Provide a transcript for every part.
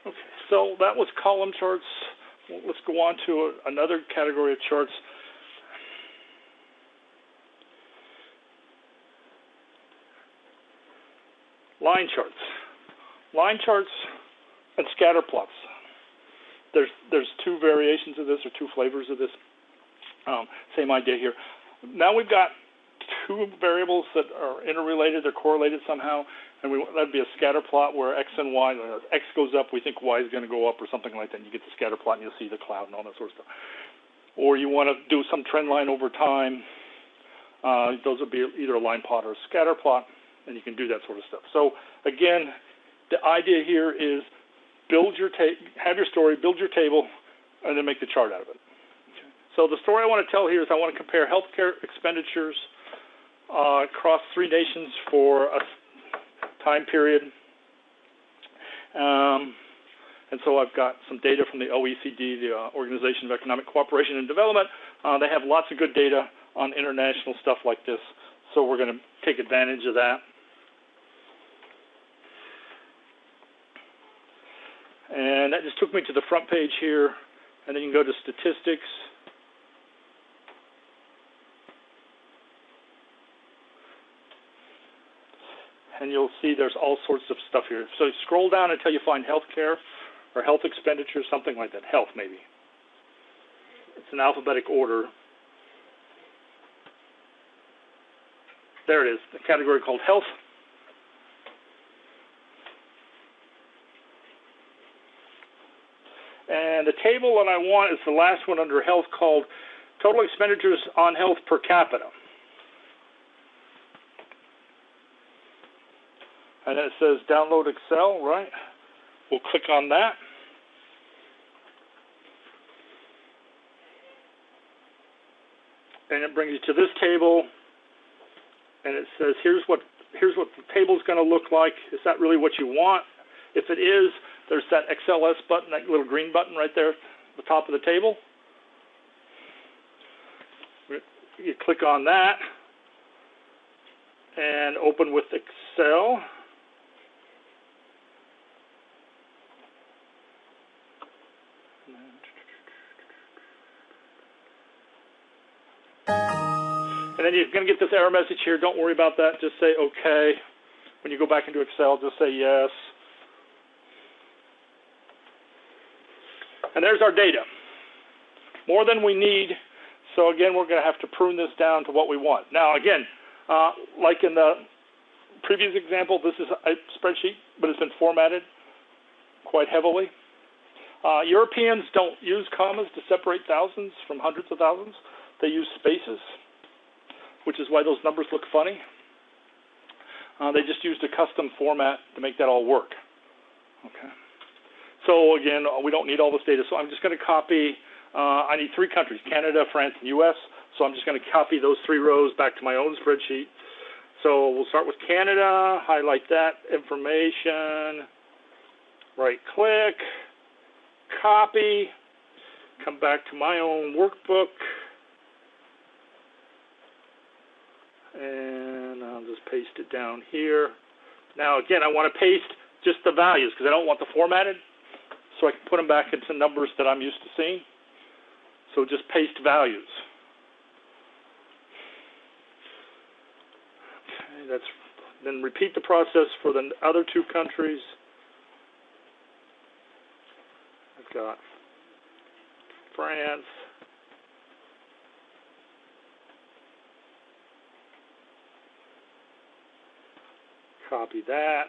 Okay, so that was column charts. Well, let's go on to another category of charts. Line charts. Line charts and scatter plots. There's two variations of this, or two flavors of this. Same idea here. Now we've got two variables that are interrelated, they're correlated somehow, and that'd be a scatter plot where x and y, x goes up, we think y is going to go up or something like that, and you get the scatter plot and you'll see the cloud and all that sort of stuff. Or you want to do some trend line over time, those would be either a line plot or a scatter plot, and you can do that sort of stuff. So again, the idea here is have your story, build your table, and then make the chart out of it. Okay. So the story I want to tell here is I want to compare healthcare expenditures across 3 nations for a time period. And so I've got some data from the OECD, the Organization of Economic Cooperation and Development. They have lots of good data on international stuff like this, so we're going to take advantage of that. And that just took me to the front page here, and then you can go to statistics. And you'll see there's all sorts of stuff here. So you scroll down until you find healthcare or health expenditures, something like that. Health, maybe. It's in alphabetic order. There it is, the category called health. And the table that I want is the last one under health, called total expenditures on health per capita. And then it says download Excel, right? We'll click on that. And it brings you to this table, and it says here's what the table is going to look like. Is that really what you want? If it is, there's that XLS button, that little green button right there at the top of the table. You click on that and open with Excel. And then you're going to get this error message here. Don't worry about that. Just say OK. When you go back into Excel, just say yes. And there's our data. More than we need. So again, we're going to have to prune this down to what we want. Now again, like in the previous example, this is a spreadsheet, but it's been formatted quite heavily. Europeans don't use commas to separate thousands from hundreds of thousands. They use spaces, which is why those numbers look funny. They just used a custom format to make that all work. Okay. So again, we don't need all this data. So I'm just going to copy. I need 3 countries: Canada, France, and U.S. So I'm just going to copy those 3 rows back to my own spreadsheet. So we'll start with Canada. Highlight that information. Right-click. Copy. Come back to my own workbook. And I'll just paste it down here. Now, again, I want to paste just the values because I don't want the formatted, so I can put them back into numbers that I'm used to seeing. So just paste values. Okay, then repeat the process for the other 2 countries. I've got France. Copy that.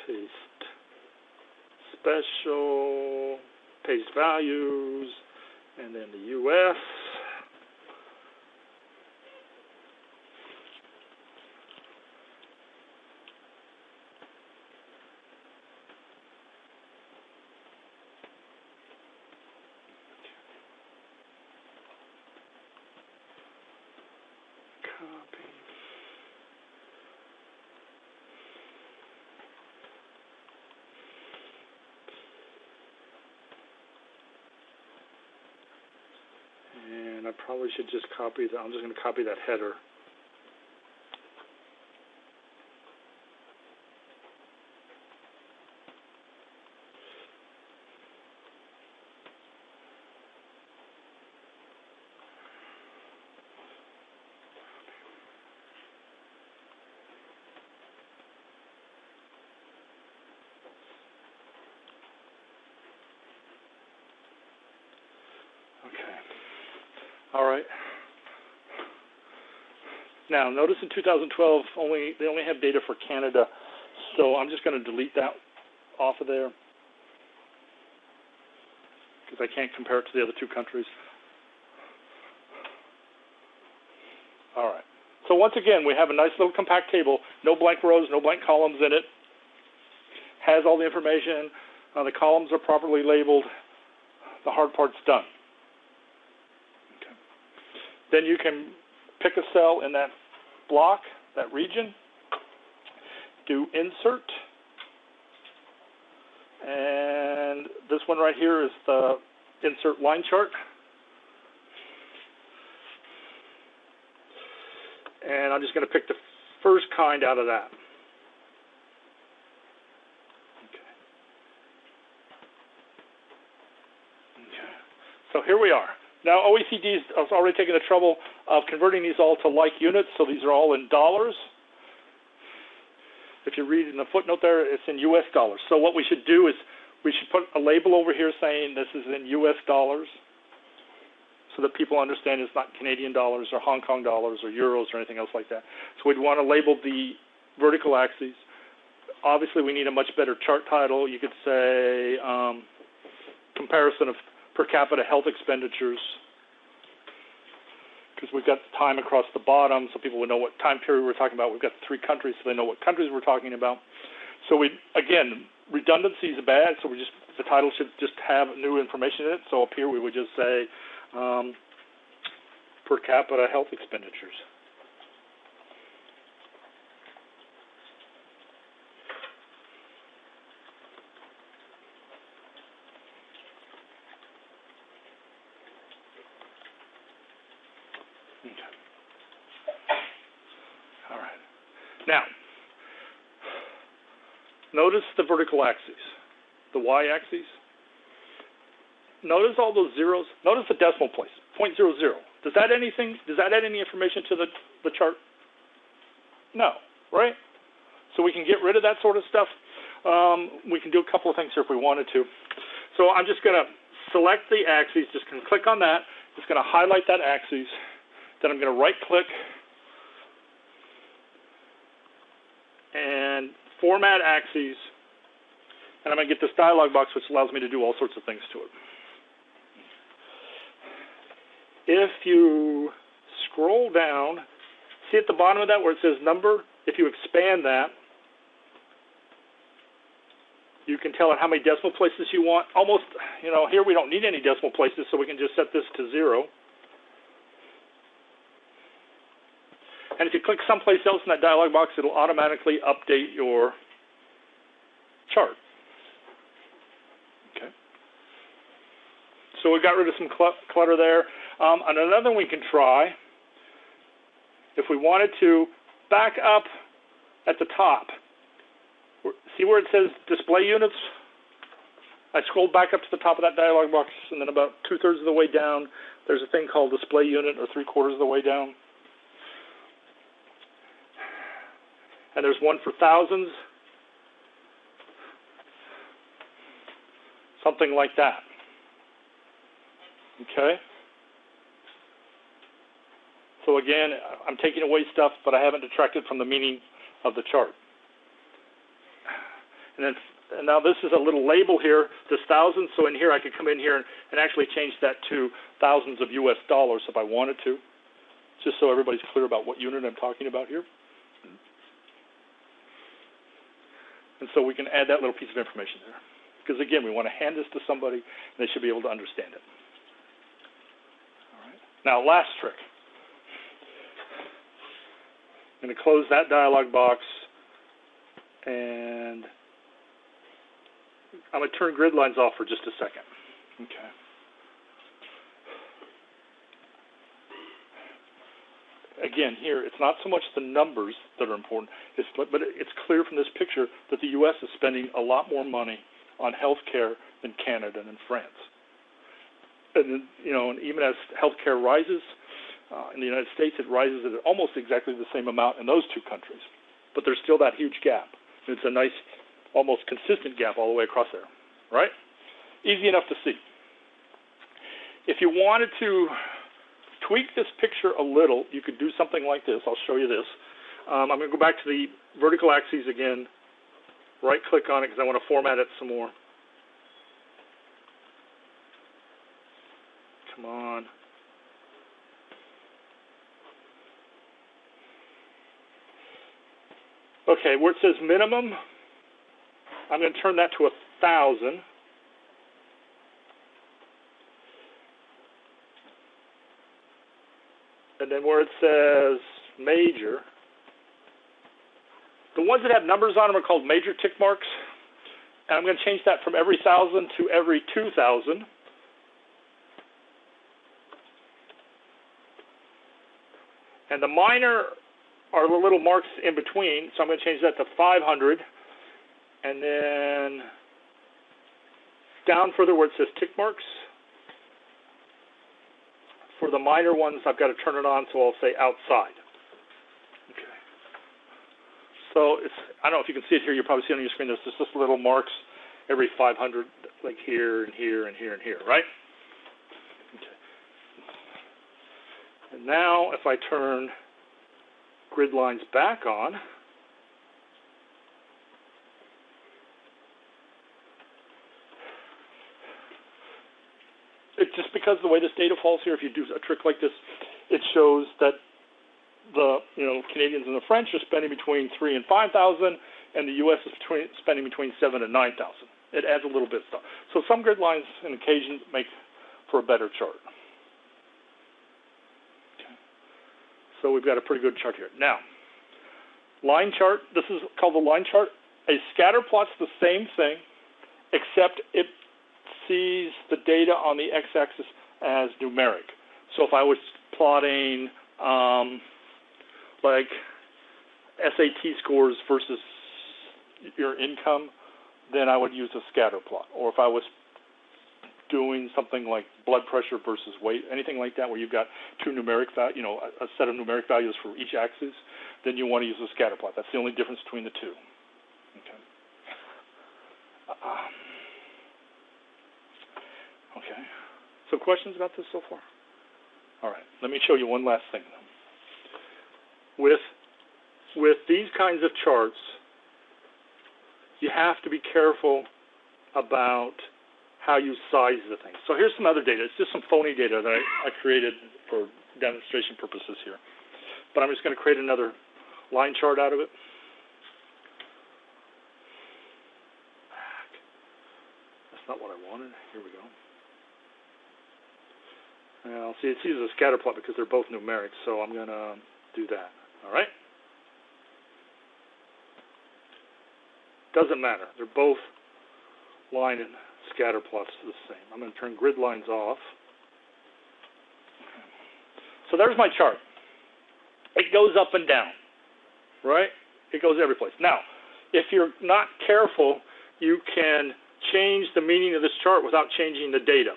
Paste special, paste values, and then the U.S. Copy. And I probably should just copy that. I'm just going to copy that header. All right. Now, notice in 2012, they only have data for Canada, so I'm just going to delete that off of there because I can't compare it to the other two countries. All right. So once again, we have a nice little compact table, no blank rows, no blank columns in it. Has all the information. The columns are properly labeled. The hard part's done. Okay. Then you can pick a cell in that block, that region, do insert, and this one right here is the insert line chart. And I'm just going to pick the first kind out of that. Okay. So here we are. Now OECD has already taken the trouble of converting these all to like units, so these are all in dollars. If you read in the footnote there, it's in US dollars. So what we should do is we should put a label over here saying this is in US dollars so that people understand it's not Canadian dollars or Hong Kong dollars or euros or anything else like that. So we'd want to label the vertical axes. Obviously, we need a much better chart title. You could say comparison of per capita health expenditures, because we've got time across the bottom, so people would know what time period we're talking about. We've got 3 countries, so they know what countries we're talking about. So again, redundancy is bad, so the title should just have new information in it. So up here we would just say per capita health expenditures. All right. Now, notice the vertical axes, the y-axis. Notice all those zeros. Notice the decimal place, 0.00. Does that add any information to the chart? No, right? So we can get rid of that sort of stuff. We can do a couple of things here if we wanted to. So I'm just going to select the axis, just going to click on that. It's going to highlight that axis. Then I'm going to right-click and format axes. And I'm going to get this dialog box, which allows me to do all sorts of things to it. If you scroll down, see at the bottom of that where it says number, if you expand that, you can tell it how many decimal places you want. Almost, here we don't need any decimal places, so we can just set this to 0. And if you click someplace else in that dialog box, it'll automatically update your chart. Okay. So we got rid of some clutter there. And another one we can try, if we wanted to, back up at the top. See where it says display units? I scrolled back up to the top of that dialog box, and then about 2/3 of the way down, there's a thing called display unit, or 3/4 of the way down. And there's one for thousands, something like that. Okay? So again, I'm taking away stuff, but I haven't detracted from the meaning of the chart. And now this is a little label here, this thousands. So in here, I could come in here and actually change that to thousands of US dollars if I wanted to, just so everybody's clear about what unit I'm talking about here. And so we can add that little piece of information there. Because again, we want to hand this to somebody, and they should be able to understand it. All right. Now, last trick. I'm going to close that dialog box, and I'm going to turn grid lines off for just a second. Okay. again, here, it's not so much the numbers that are important, but it's clear from this picture that the U.S. is spending a lot more money on health care than Canada and France. And, and even as health care rises in the United States, it rises at almost exactly the same amount in those two countries. But there's still that huge gap. It's a nice, almost consistent gap all the way across there, right? Easy enough to see. If you wanted to tweak this picture a little, you could do something like this. I'll show you this. I'm going to go back to the vertical axes again, right-click on it because I want to format it some more. Come on. Okay, where it says minimum, I'm going to turn that to 1,000. And then where it says major, the ones that have numbers on them are called major tick marks. And I'm going to change that from every 1,000 to every 2,000. And the minor are the little marks in between, so I'm going to change that to 500. And then down further where it says tick marks, for the minor ones, I've got to turn it on, so I'll say outside. Okay. So I don't know if you can see it here. You probably see it on your screen. There's just little marks every 500, like here and here and here and here, right? Okay. And now if I turn grid lines back on, it's just because the way this data falls here, if you do a trick like this, it shows that the Canadians and the French are spending between 3,000 and 5,000, and the U.S. is spending between 7,000 and 9,000. It adds a little bit of stuff. So some grid lines and occasions make for a better chart. Okay. So we've got a pretty good chart here. Now, line chart. This is called the line chart. A scatter plot's the same thing, except it sees the data on the x-axis as numeric. So if I was plotting like SAT scores versus your income, then I would use a scatter plot. Or if I was doing something like blood pressure versus weight, anything like that, where you've got two numeric a set of numeric values for each axis, then you want to use a scatter plot. That's the only difference between the two. Okay. Okay. So questions about this so far? All right. Let me show you one last thing. With these kinds of charts, you have to be careful about how you size the thing. So here's some other data. It's just some phony data that I created for demonstration purposes here. But I'm just going to create another line chart out of it. That's not what I wanted. Here we go. Now, see, it uses a scatter plot because they're both numeric, so I'm going to do that. All right? Doesn't matter. They're both line and scatter plots the same. I'm going to turn grid lines off. So there's my chart. It goes up and down, right? It goes every place. Now, if you're not careful, you can change the meaning of this chart without changing the data.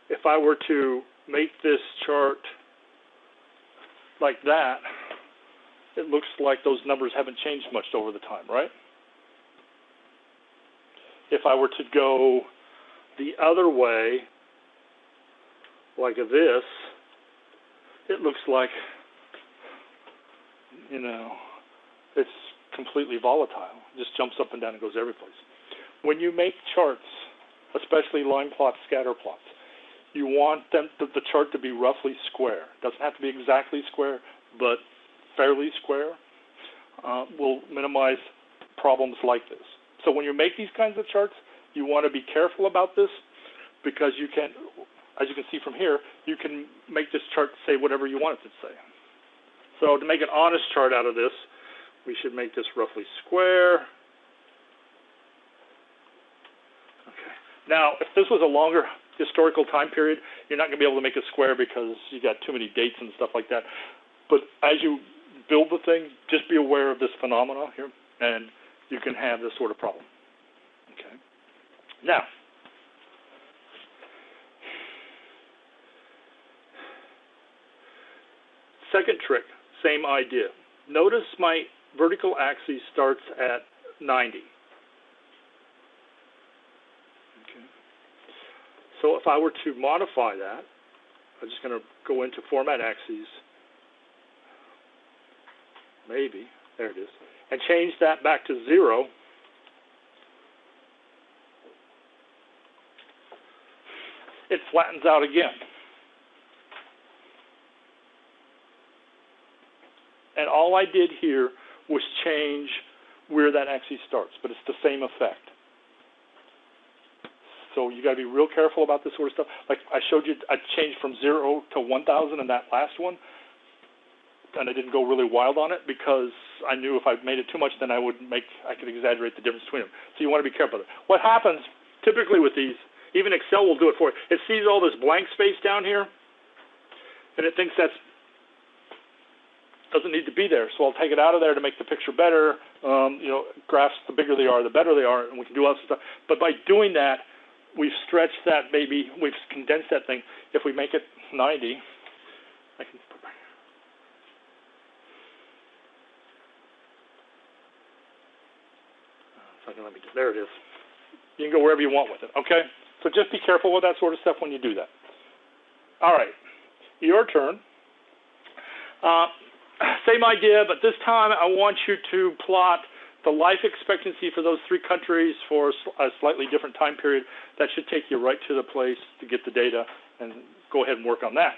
If I were to make this chart like that, it looks like those numbers haven't changed much over the time, right? If I were to go the other way, like this, it looks like, it's completely volatile. It just jumps up and down and goes every place. When you make charts, especially line plots, scatter plots, you want the chart to be roughly square. It doesn't have to be exactly square, but fairly square will minimize problems like this. So when you make these kinds of charts, you want to be careful about this because you can, as you can see from here, you can make this chart say whatever you want it to say. So to make an honest chart out of this, we should make this roughly square. Okay. Now, if this was a longer historical time period, you're not going to be able to make it square because you got too many dates and stuff like that. But as you build the thing, just be aware of this phenomena here, and you can have this sort of problem. Okay. Now, second trick, same idea. Notice my vertical axis starts at 90. Okay. So if I were to modify that, I'm just going to go into Format Axes, maybe, there it is, and change that back to 0. It flattens out again. And all I did here was change where that axis starts, but it's the same effect. So you got to be real careful about this sort of stuff. Like I showed you, I changed from 0 to 1,000 in that last one, and I didn't go really wild on it because I knew if I made it too much, then I could exaggerate the difference between them. So you want to be careful of it. What happens typically with these, even Excel will do it for you. It sees all this blank space down here, and it thinks that's doesn't need to be there. So I'll take it out of there to make the picture better. Graphs, the bigger they are, the better they are, and we can do all this stuff. But by doing that, we've stretched that baby, we've condensed that thing. If we make it 90, I can. There it is. You can go wherever you want with it, okay? So just be careful with that sort of stuff when you do that. All right, your turn. Same idea, but this time I want you to plot the life expectancy for those 3 countries for a slightly different time period. That should take you right to the place to get the data, and go ahead and work on that.